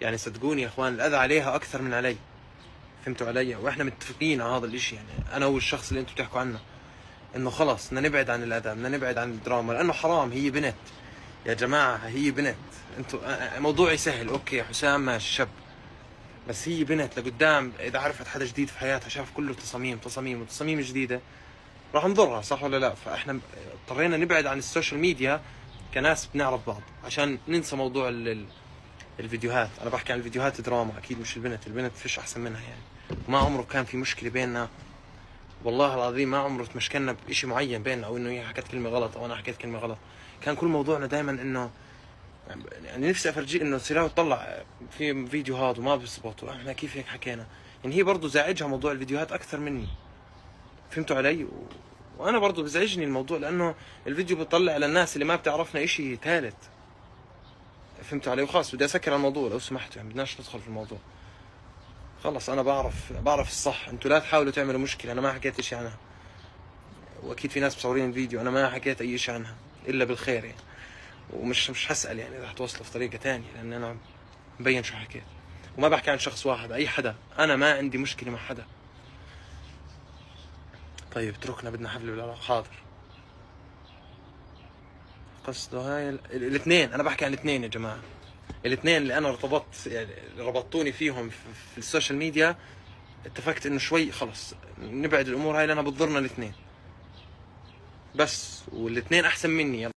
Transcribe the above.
يعني صدقوني يا اخوان الاذى عليها اكثر من علي. فهمتوا علي؟ واحنا متفقين على هذا الاشي، يعني انا والشخص اللي انتم بتحكوا عنه، انه خلص بدنا نبعد عن الاذى، بدنا نبعد عن الدراما، لانه حرام. هي بنت يا جماعه، هي بنت. انتوا موضوعي سهل، اوكي حسام ماشي شاب، بس هي بنت لقدام. اذا عرفت حدا جديد في حياتها، شاف كله تصاميم تصاميم وتصاميم جديده، راح نضرها، صح ولا لا؟ فاحنا اضطرينا نبعد عن السوشيال ميديا كناس بنعرف بعض، عشان ننسى موضوع الفيديوهات. انا بحكي عن الفيديوهات دراما، اكيد مش البنت. البنت فيش احسن منها يعني، وما عمره كان في مشكله بيننا، والله العظيم ما عمره تمشكلنا بشيء معين بيننا، او انه هي حكت كلمه غلط او انا حكيت كلمه غلط. كان كل موضوعنا دائما انه، يعني نفسي افرجيه انه سلاوي تطلع في فيديوهات وما بيزبط، واحنا كيف هيك حكينا. يعني هي برضه زعجها موضوع الفيديوهات اكثر مني. فهمتوا علي؟ وانا برضه بزعجني الموضوع، لانه الفيديو بيطلع للناس اللي ما بتعرفنا اشي ثالث. فهمتوا علي؟ وخلاص بدي اسكر الموضوع لو سمحتوا، يعني بدناش ندخل في الموضوع. خلص انا بعرف الصح. انتوا لا تحاولوا تعملوا مشكله، انا ما حكيت اشي عنها. واكيد في ناس مصورين الفيديو، انا ما حكيت اي شيء عنها الا بالخير يعني. ومش حسأل يعني اذا حتوصله في طريقه ثانيه، لان انا مبين شو حكيت. وما بحكي عن شخص واحد، اي حدا. انا ما عندي مشكله مع حدا. طيب اتركنا، بدنا حفله بالعراق. حاضر. قصده هاي الاثنين، انا بحكي عن الاثنين يا جماعه. الاثنين اللي انا ارتبطت، يعني ربطتوني فيهم في السوشيال ميديا. اتفقت انه شوي خلص نبعد الامور هاي، لانها بتضرنا الاثنين. بس والاثنين احسن مني.